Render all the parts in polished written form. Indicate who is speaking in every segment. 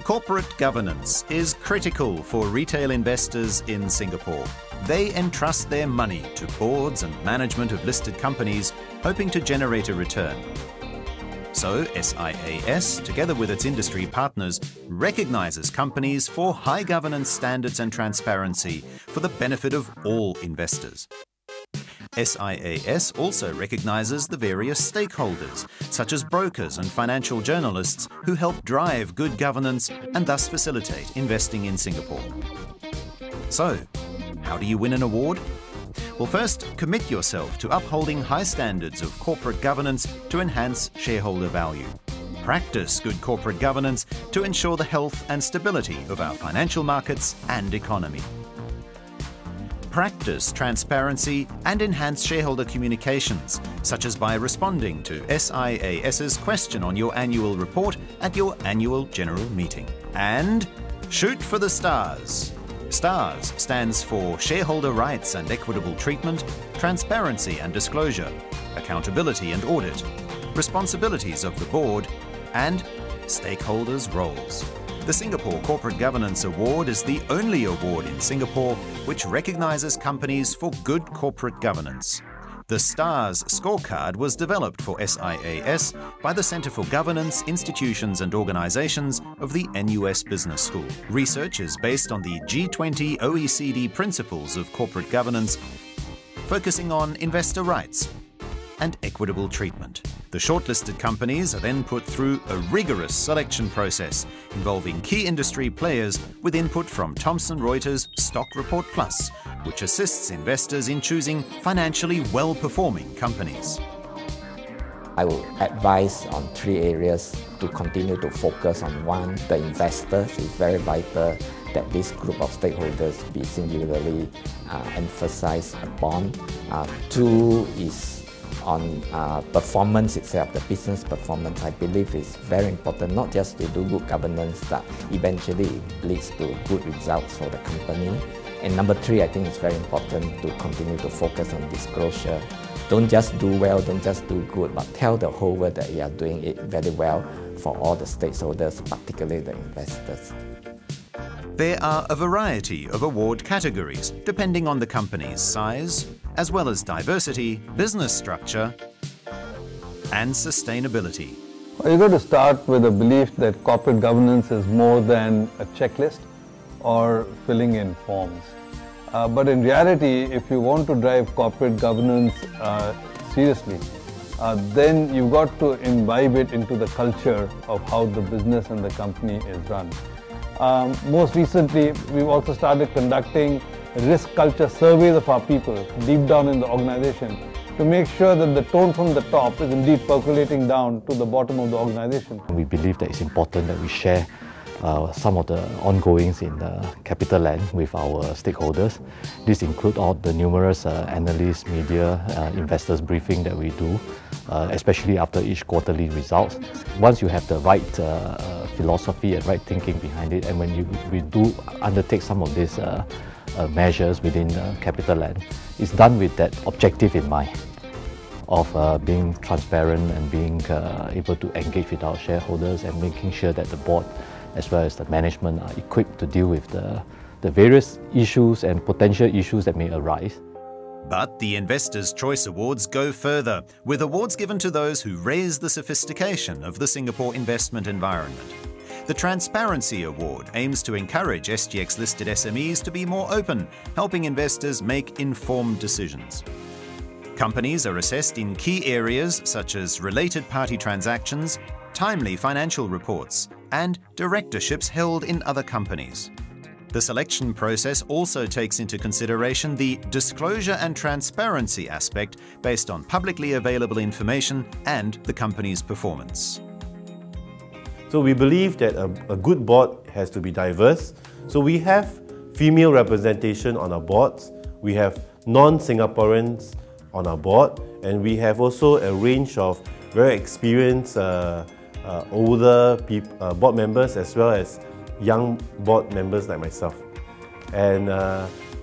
Speaker 1: Corporate governance is critical for retail investors in Singapore. They entrust their money to boards and management of listed companies hoping to generate a return. So SIAS, together with its industry partners, recognises companies for high governance standards and transparency for the benefit of all investors. SIAS also recognises the various stakeholders, such as brokers and financial journalists, who help drive good governance and thus facilitate investing in Singapore. So, how do you win an award? Well, first, commit yourself to upholding high standards of corporate governance to enhance shareholder value. Practice good corporate governance to ensure the health and stability of our financial markets and economy. Practice transparency and enhance shareholder communications, such as by responding to SIAS's question on your annual report at your annual general meeting. And shoot for the STARS. STARS stands for Shareholder Rights and Equitable Treatment, Transparency and Disclosure, Accountability and Audit, Responsibilities of the Board, and Stakeholders' Roles. The Singapore Corporate Governance Award is the only award in Singapore which recognises companies for good corporate governance. The STARS scorecard was developed for SIAS by the Centre for Governance, Institutions and Organisations of the NUS Business School. Research is based on the G20 OECD principles of corporate governance, focusing on investor rights and equitable treatment. The shortlisted companies are then put through a rigorous selection process involving key industry players with input from Thomson Reuters Stock Report Plus, which assists investors in choosing financially well-performing companies.
Speaker 2: I will advise on 3 areas to continue to focus on. 1, the investors. It's very vital that this group of stakeholders be singularly emphasized upon. 2 is on performance itself, the business performance. I believe is very important, not just to do good governance, that eventually it leads to good results for the company. And number 3, I think it's very important to continue to focus on disclosure. Don't just do well, don't just do good, but tell the whole world that you are doing it very well for all the stakeholders, particularly the investors.
Speaker 1: There are a variety of award categories depending on the company's size, as well as diversity, business structure, and sustainability.
Speaker 3: You've got to start with a belief that corporate governance is more than a checklist or filling in forms. But in reality, if you want to drive corporate governance seriously, then you've got to imbibe it into the culture of how the business and the company is run. Most recently, we've also started conducting risk culture surveys of our people deep down in the organization to make sure that the tone from the top is indeed percolating down to the bottom of the organization.
Speaker 4: We believe that it's important that we share some of the ongoings in the CapitaLand with our stakeholders. This includes all the numerous analysts, media, investors briefing that we do, especially after each quarterly results. Once you have the right philosophy and right thinking behind it, and when we do undertake some of these measures within CapitaLand, it's done with that objective in mind of being transparent and being able to engage with our shareholders and making sure that the board as well as the management are equipped to deal with the various issues and potential issues that may arise.
Speaker 1: But the Investors' Choice Awards go further, with awards given to those who raise the sophistication of the Singapore investment environment. The Transparency Award aims to encourage SGX-listed SMEs to be more open, helping investors make informed decisions. Companies are assessed in key areas such as related party transactions, timely financial reports, and directorships held in other companies. The selection process also takes into consideration the disclosure and transparency aspect based on publicly available information and the company's performance.
Speaker 5: So we believe that a good board has to be diverse. So we have female representation on our boards, we have non-Singaporeans on our board, and we have also a range of very experienced older board members as well as young board members like myself. And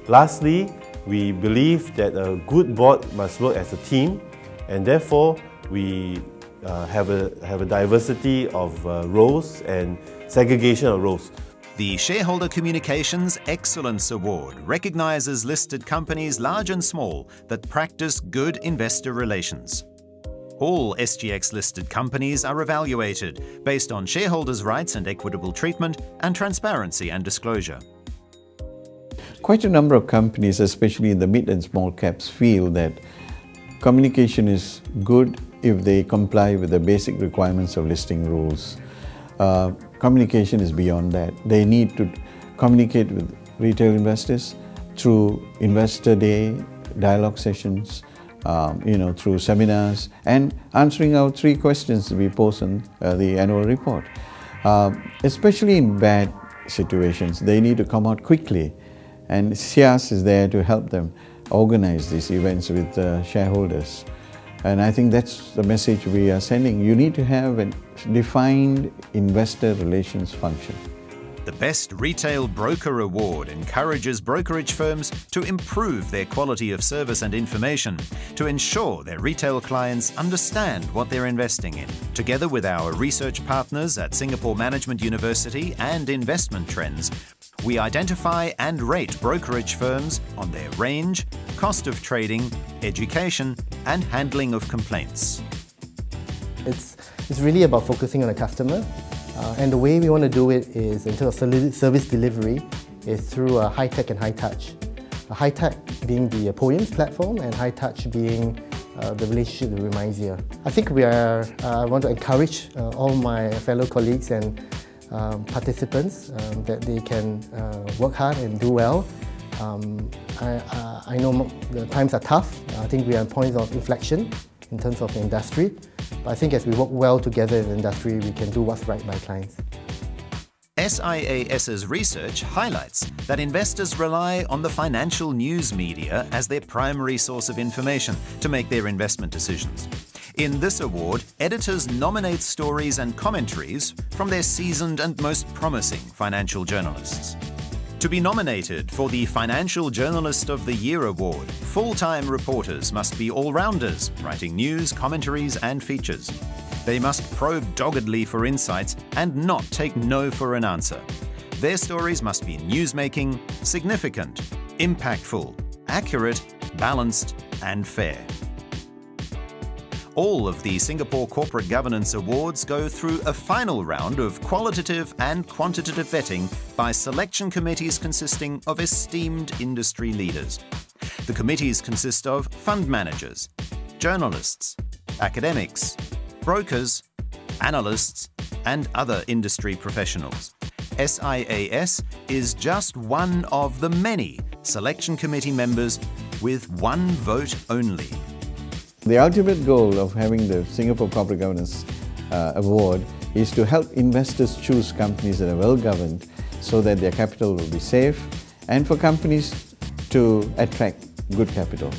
Speaker 5: lastly, we believe that a good board must work as a team, and therefore we have a diversity of roles and segregation of roles.
Speaker 1: The Shareholder Communications Excellence Award recognizes listed companies large and small that practice good investor relations. All SGX-listed companies are evaluated based on shareholders' rights and equitable treatment and transparency and disclosure.
Speaker 6: Quite a number of companies, especially in the mid and small caps, feel that communication is good if they comply with the basic requirements of listing rules. Communication is beyond that. They need to communicate with retail investors through investor day, dialogue sessions, through seminars, and answering our 3 questions we post on the annual report. Especially in bad situations, they need to come out quickly, and SIAS is there to help them organize these events with shareholders. And I think that's the message we are sending. You need to have a defined investor relations function.
Speaker 1: The Best Retail Broker Award encourages brokerage firms to improve their quality of service and information to ensure their retail clients understand what they're investing in. Together with our research partners at Singapore Management University and Investment Trends, we identify and rate brokerage firms on their range, cost of trading, education, and handling of complaints.
Speaker 7: It's really about focusing on the customer. And the way we want to do it is, in terms of service delivery, is through high tech and high touch. High tech being the Poems platform, and high touch being the relationship with Remisier. I think I want to encourage all my fellow colleagues and participants that they can work hard and do well. I know the times are tough. I think we are at points of inflection in terms of the industry. But I think as we work well together in the industry, we can do what's right by clients.
Speaker 1: SIAS's research highlights that investors rely on the financial news media as their primary source of information to make their investment decisions. In this award, editors nominate stories and commentaries from their seasoned and most promising financial journalists. To be nominated for the Financial Journalist of the Year award, full-time reporters must be all-rounders, writing news, commentaries, and features. They must probe doggedly for insights and not take no for an answer. Their stories must be newsmaking, significant, impactful, accurate, balanced, and fair. All of the Singapore Corporate Governance Awards go through a final round of qualitative and quantitative vetting by selection committees consisting of esteemed industry leaders. The committees consist of fund managers, journalists, academics, brokers, analysts, and other industry professionals. SIAS is just one of the many selection committee members with one vote only.
Speaker 6: The ultimate goal of having the Singapore Corporate Governance Award is to help investors choose companies that are well governed so that their capital will be safe, and for companies to attract good capital.